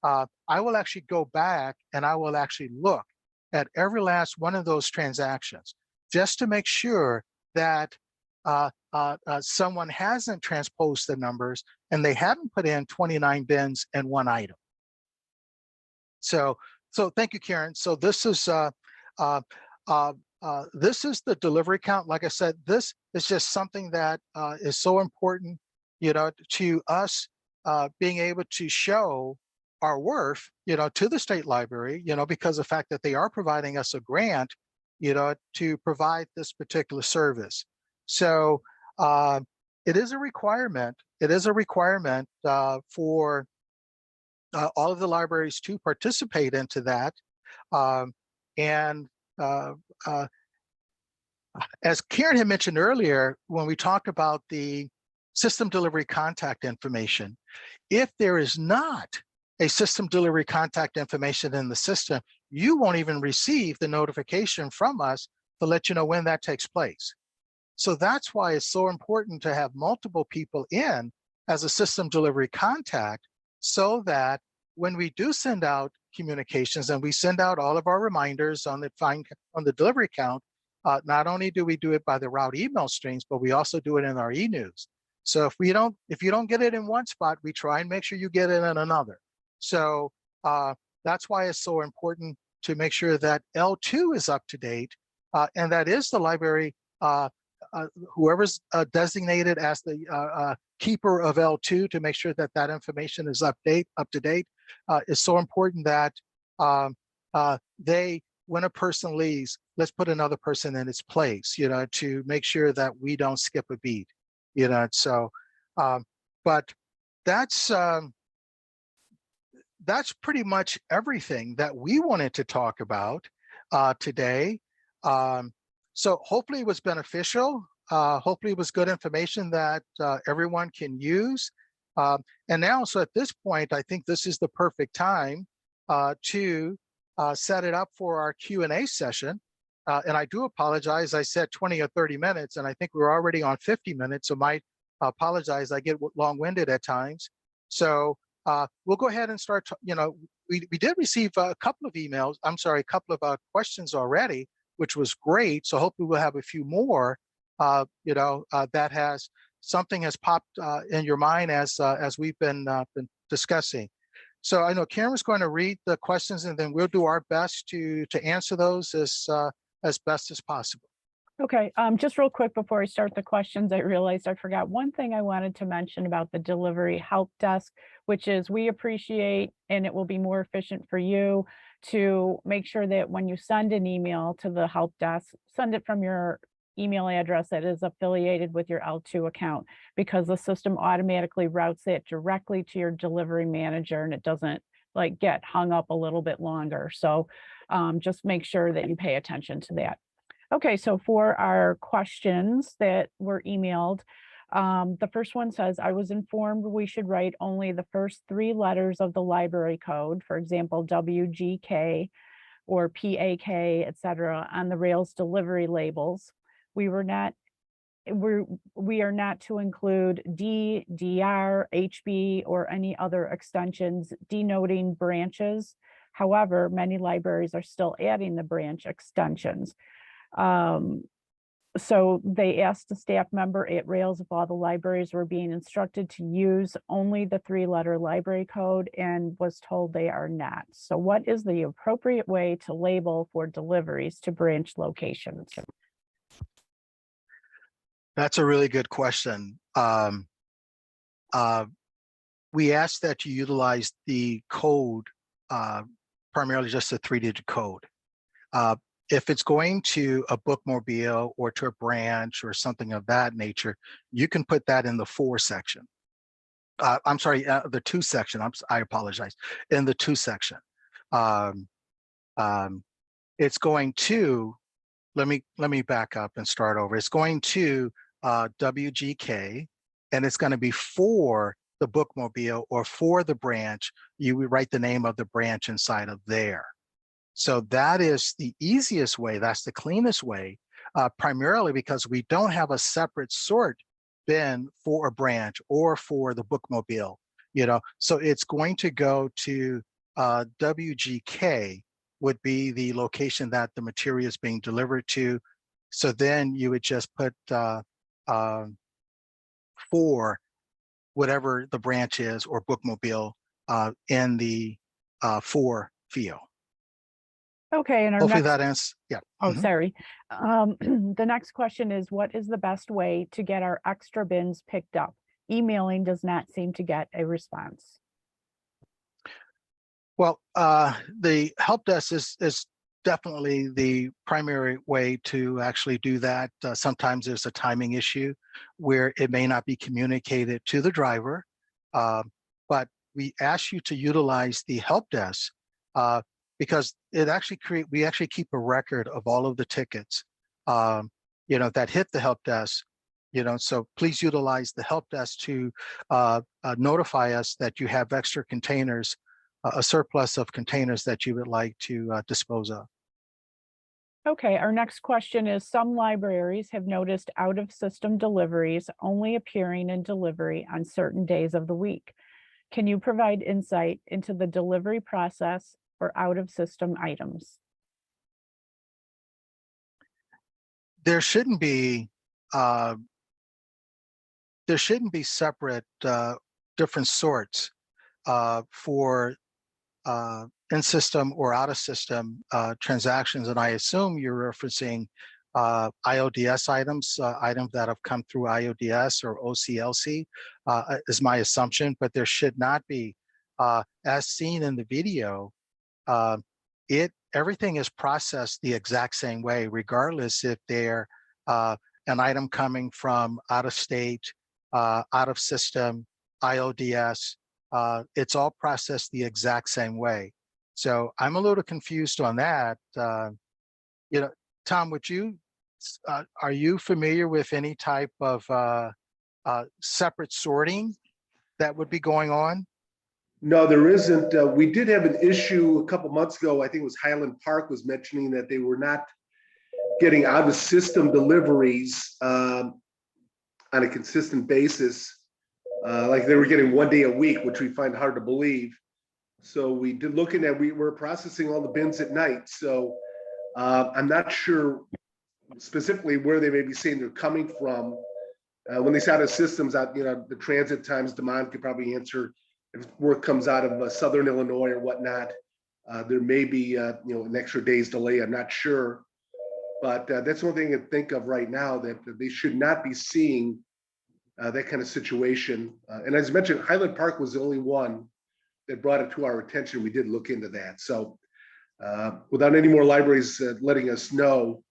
I will actually go back and I will actually look at every last one of those transactions just to make sure that someone hasn't transposed the numbers and they haven't put in 29 bins and 1 item. So thank you, Karen. So this is the delivery count. Like I said, this is just something that is so important, to us being able to show our worth, to the state library, because of the fact that they are providing us a grant, to provide this particular service. So it is a requirement. It is a requirement for all of the libraries to participate into that. As Karen had mentioned earlier, when we talked about the system delivery contact information, if there is not a system delivery contact information in the system, you won't even receive the notification from us to let you know when that takes place. So that's why it's so important to have multiple people in as a system delivery contact, so that when we do send out communications and we send out all of our reminders on the delivery count, not only do we do it by the route email streams, but we also do it in our e-news. So if you don't get it in one spot, we try and make sure you get it in another. So that's why it's so important to make sure that L2 is up to date, and that is the library, whoever's designated as the keeper of L2, to make sure that that information is up to date. Is so important that when a person leaves, let's put another person in its place, to make sure that we don't skip a beat, So, but that's pretty much everything that we wanted to talk about today. So hopefully it was beneficial. Hopefully it was good information that everyone can use. And now, so at this point, I think this is the perfect time to set it up for our Q&A session. And I do apologize. I said 20 or 30 minutes, and I think we're already on 50 minutes. So I apologize. I get long-winded at times. So we'll go ahead and start. We did receive a couple of emails. I'm sorry, a couple of questions already, which was great. So hopefully we'll have a few more. That has something has popped in your mind as we've been discussing. So I know Karen's going to read the questions, and then we'll do our best to answer those as best as possible. Okay, just real quick before I start the questions, I realized I forgot one thing I wanted to mention about the delivery help desk, which is we appreciate, and it will be more efficient for you to make sure that when you send an email to the help desk, send it from your email address that is affiliated with your L2 account, because the system automatically routes it directly to your delivery manager, and it doesn't like get hung up a little bit longer. So just make sure that you pay attention to that. Okay, so for our questions that were emailed, the first one says, I was informed we should write only the first 3 letters of the library code, for example, WGK or PAK, etc., on the Rails delivery labels. We are not to include D, DR, HB, or any other extensions denoting branches. However, many libraries are still adding the branch extensions. So they asked a staff member at Rails if all the libraries were being instructed to use only the 3-letter library code, and was told they are not. So what is the appropriate way to label for deliveries to branch locations? That's a really good question. We ask that you utilize the code, primarily just a 3-digit code. If it's going to a bookmobile or to a branch or something of that nature, you can put that in the 4 section. I'm sorry, the 2 section. I apologize. In the 2 section, it's going to. Let me back up and start over. It's going to WGK, and it's going to be for the bookmobile or for the branch. You would write the name of the branch inside of there. So that is the easiest way. That's the cleanest way, primarily because we don't have a separate sort bin for a branch or for the bookmobile. So it's going to go to WGK would be the location that the material is being delivered to. So then you would just put for whatever the branch is or bookmobile in the for field. Okay, and our Hopefully next, that answers, yeah. oh, sorry. The next question is, what is the best way to get our extra bins picked up? Emailing does not seem to get a response. Well, the help desk is definitely the primary way to actually do that. Sometimes there's a timing issue where it may not be communicated to the driver, but we ask you to utilize the help desk because we actually keep a record of all of the tickets, that hit the help desk. So please utilize the help desk to notify us that you have extra containers, a surplus of containers that you would like to dispose of. Okay, our next question is, some libraries have noticed out-of-system deliveries only appearing in delivery on certain days of the week. Can you provide insight into the delivery process for out-of-system items? There shouldn't be separate different sorts for in-system or out-of-system transactions, and I assume you're referencing IODS items, items that have come through IODS or OCLC, is my assumption, but there should not be. As seen in the video, everything is processed the exact same way, regardless if they're an item coming from out of state, out of system, IODS. It's all processed the exact same way. So I'm a little confused on that. Tom, would you Are you familiar with any type of separate sorting that would be going on? No, there isn't. We did have an issue a couple months ago. I think it was Highland Park was mentioning that they were not getting out of system deliveries on a consistent basis. Like they were getting 1 day a week, which we find hard to believe. So we did look in that. We were processing all the bins at night. So I'm not sure specifically where they may be saying they're coming from. When they say out of systems, out, you know, the transit times, Demond could probably answer if work comes out of Southern Illinois or whatnot. There may be, you know, an extra day's delay. I'm not sure. But that's one thing to think of right now, that they should not be seeing that kind of situation. And as I mentioned, Highland Park was the only one that brought it to our attention. We did look into that. So without any more libraries letting us know,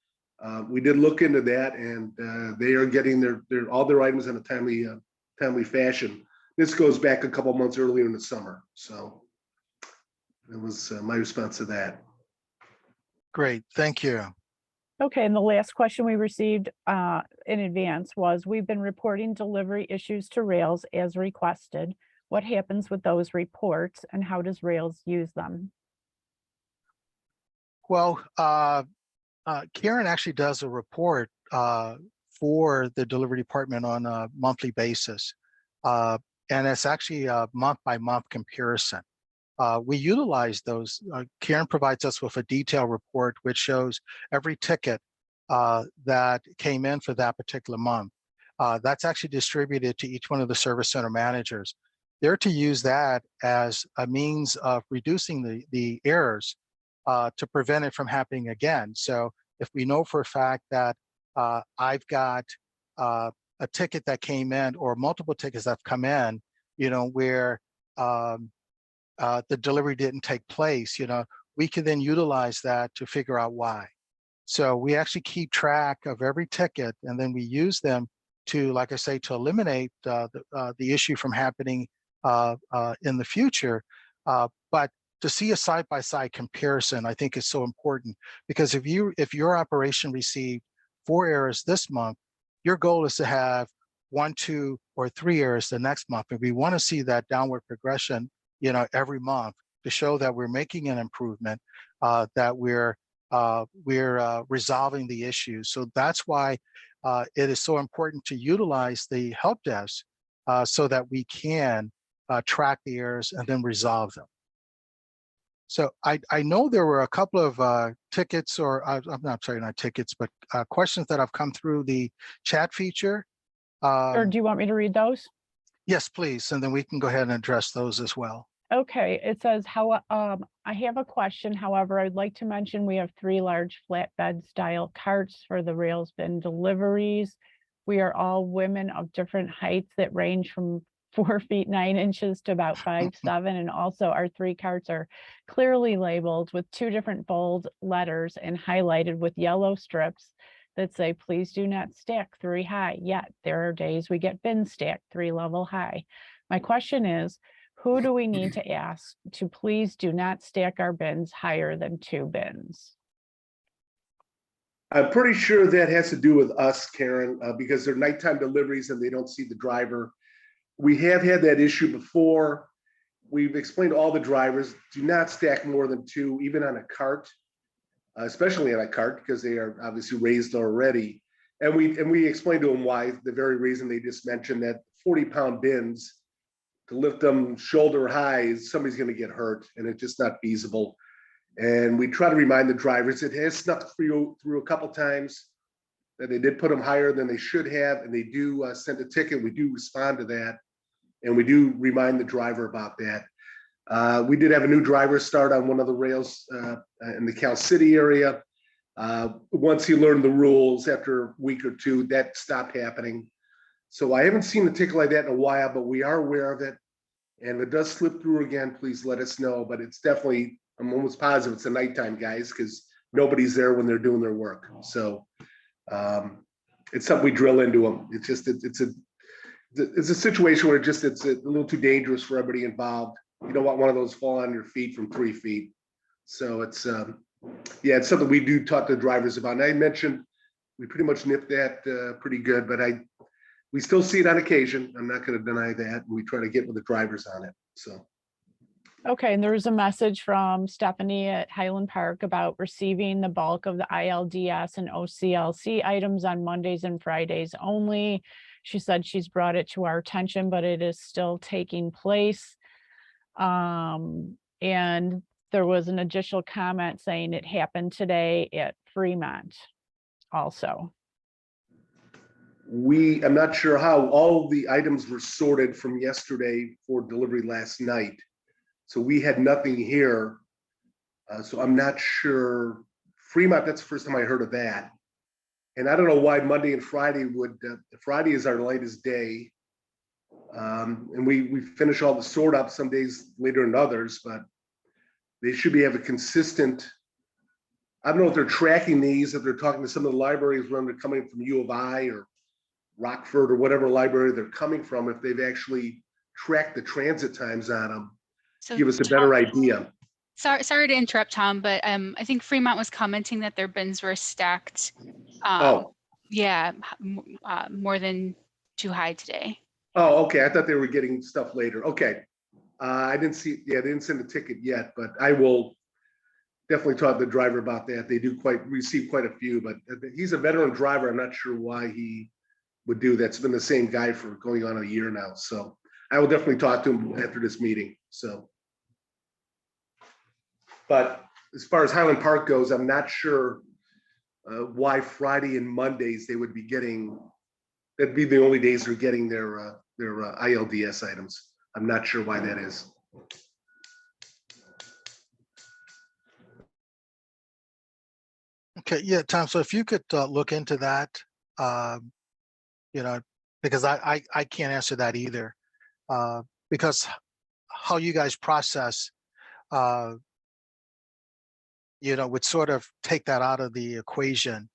we did look into that, and they are getting all their items in a timely fashion. This goes back a couple months earlier in the summer. So that was my response to that. Great, thank you. Okay, and the last question we received in advance was, we've been reporting delivery issues to Rails as requested. What happens with those reports, and how does Rails use them? Well, Karen actually does a report for the delivery department on a monthly basis. And it's actually a month-by-month comparison. We utilize those. Karen provides us with a detailed report which shows every ticket that came in for that particular month. That's actually distributed to each one of the service center managers. They're to use that as a means of reducing the errors to prevent it from happening again. So if we know for a fact that I've got a ticket that came in, or multiple tickets that have come in, you know, where the delivery didn't take place, you know, we can then utilize that to figure out why. So we actually keep track of every ticket, and then we use them to, like I say, to eliminate the issue from happening in the future. But to see a side-by-side comparison, I think is so important, because if your operation received 4 errors this month, your goal is to have 1, 2, or 3 errors the next month. And we want to see that downward progression, you know, every month, to show that we're making an improvement, that we're resolving the issues. So that's why it is so important to utilize the help desk so that we can track the errors and then resolve them. So I know there were a couple of tickets, or I'm not sorry, not tickets, but questions that have come through the chat feature. Or do you want me to read those? Yes, please, and then we can go ahead and address those as well. Okay, it says, I have a question. However, I'd like to mention we have 3 large flatbed style carts for the Rails bin deliveries. We are all women of different heights that range from 4 feet 9 inches to about 5'7", and also our 3 carts are clearly labeled with 2 different bold letters and highlighted with yellow strips that say, please do not stack 3 high. Yet there are days we get bin stacked 3 level high. My question is, who do we need to ask to please do not stack our bins higher than 2 bins? I'm pretty sure that has to do with us, Karen, because they're nighttime deliveries and they don't see the driver. We have had that issue before. We've explained to all the drivers, do not stack more than 2, even on a cart, especially on a cart, because they are obviously raised already. And we explained to them why, the very reason they just mentioned, that 40-pound bins, to lift them shoulder high, somebody's going to get hurt, and it's just not feasible. And we try to remind the drivers, it has snuck through a couple times that they did put them higher than they should have, and they do send a ticket. We do respond to that, and we do remind the driver about that. We did have a new driver start on one of the rails in the Cal City area. Once he learned the rules, after a week or 2, that stopped happening. So I haven't seen a ticket like that in a while, but we are aware of it. And if it does slip through again, please let us know. But it's definitely, I'm almost positive it's a nighttime, guys, because nobody's there when they're doing their work. So it's something we drill into them. It's just, it's a situation where it's a little too dangerous for everybody involved. You don't want one of those fall on your feet from 3 feet. So it's, yeah, it's something we do talk to drivers about. And I mentioned we pretty much nipped that pretty good, but we still see it on occasion. I'm not going to deny that. We try to get with the drivers on it. So. Okay, and there was a message from Stephanie at Highland Park about receiving the bulk of the ILDS and OCLC items on Mondays and Fridays only. She said she's brought it to our attention, but it is still taking place. And there was an additional comment saying it happened today at Fremont also. I'm not sure how all the items were sorted from yesterday for delivery last night. So we had nothing here. So I'm not sure. Fremont, that's the first time I heard of that. And I don't know why Monday and Friday Friday is our latest day. And we finish all the sort up some days later than others, but they should have a consistent, I don't know if they're tracking these, if they're talking to some of the libraries when they're coming from U of I or Rockford or whatever library they're coming from, if they've actually tracked the transit times on them. So Give us a better idea. Sorry to interrupt, Tom, but I think Fremont was commenting that their bins were stacked. Yeah, more than too high today. Oh, okay. I thought they were getting stuff later. Okay. I didn't see, they didn't send a ticket yet, but I will definitely talk to the driver about that. They do receive quite a few, but he's a veteran driver. I'm not sure why he would do that. It's been the same guy for going on a year now. So I will definitely talk to him after this meeting. So, but as far as Highland Park goes, I'm not sure why Friday and Mondays they would be getting, that'd be the only days they're getting their ILDS items. I'm not sure why that is. Okay, yeah, Tom, so if you could look into that, because I can't answer that either, because how you guys process, would sort of take that out of the equation,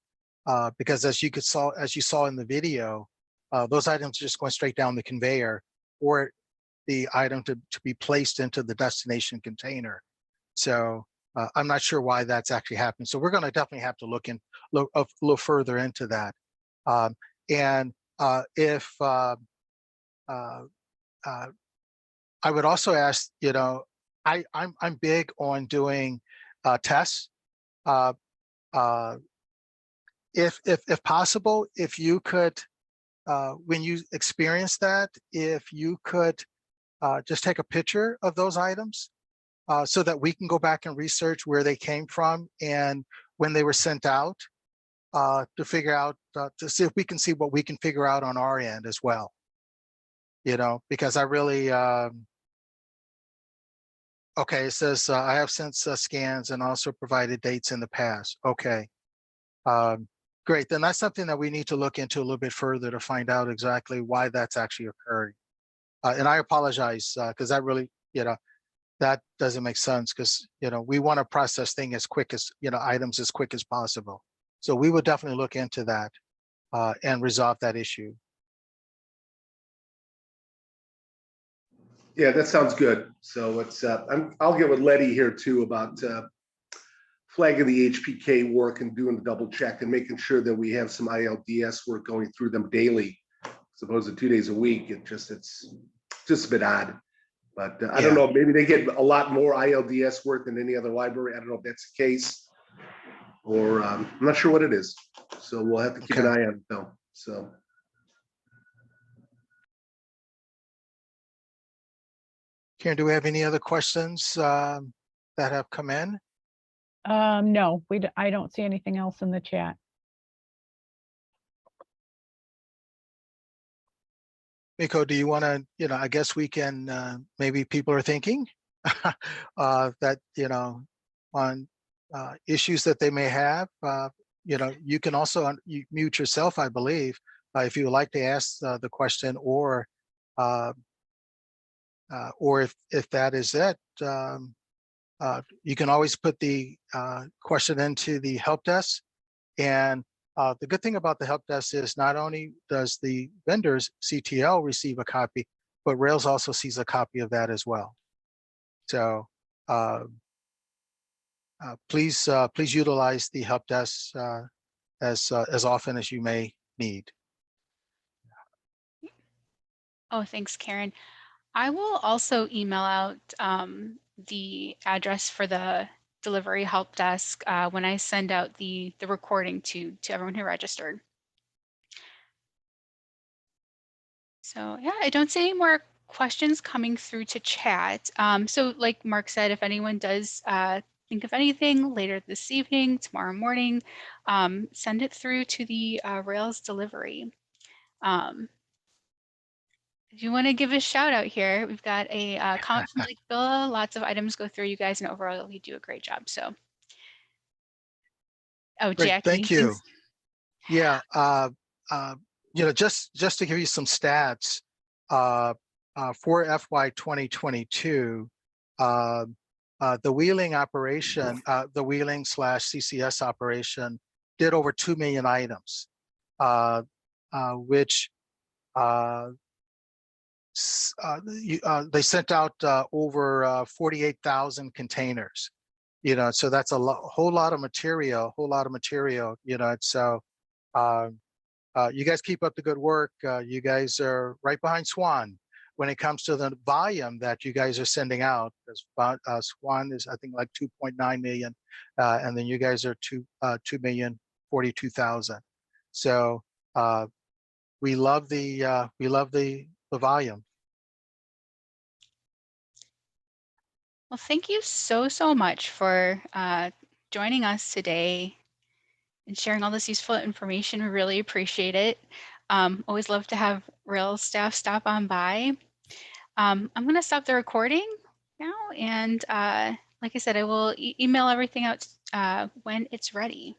because as you saw in the video, those items are just going straight down the conveyor or the item to be placed into the destination container. So I'm not sure why that's actually happened. So we're going to definitely have to look a little further into that. If I would also ask, I'm big on doing tests. If possible, if you could, when you experience that, if you could just take a picture of those items so that we can go back and research where they came from and when they were sent out, to figure out, to see if we can see what we can figure out on our end as well. Because I really, okay, it says I have sent scans and also provided dates in the past. Okay, great. Then that's something that we need to look into a little bit further to find out exactly why that's actually occurring. And I apologize because that really, that doesn't make sense because, we want to process things as quick as, items as quick as possible. So we would definitely look into that and resolve that issue. Yeah, that sounds good. So it's I'll get with Letty here too about flagging the HPK work and doing the double check and making sure that we have some ILDS work going through them daily, as opposed to 2 days a week. It's just a bit odd. But I don't know, maybe they get a lot more ILDS work than any other library. I don't know if that's the case, or I'm not sure what it is. So we'll have to keep an eye on it though. So. Karen, do we have any other questions that have come in? No, I don't see anything else in the chat. Miko, do you want to, I guess we can, maybe people are thinking that, on issues that they may have, you can also mute yourself, I believe, if you would like to ask the question or if that is it, you can always put the question into the help desk. And the good thing about the help desk is not only does the vendor's CTL receive a copy, but Rails also sees a copy of that as well. So please utilize the help desk as often as you may need. Oh, thanks, Karen. I will also email out the address for the delivery help desk when I send out the recording to everyone who registered. So yeah, I don't see any more questions coming through to chat. So like Mark said, if anyone does think of anything later this evening, tomorrow morning, send it through to the Rails delivery. If you want to give a shout out here, we've got a comment from Lake Villa. Lots of items go through you guys, and overall you do a great job. So, oh, Great, Jackie. thank you. Yeah, just to give you some stats, for FY 2022, the wheeling operation, the wheeling / CCS operation did over 2 million items, which they sent out over 48,000 containers. So that's a whole lot of material, so you guys keep up the good work. You guys are right behind Swan when it comes to the volume that you guys are sending out. Swan is, I think, like 2.9 million, and then you guys are 2,042,000. So we love the volume. Well, thank you so much for joining us today and sharing all this useful information. We really appreciate it. Always love to have Rails staff stop on by. I'm going to stop the recording now, and like I said, I will email everything out when it's ready.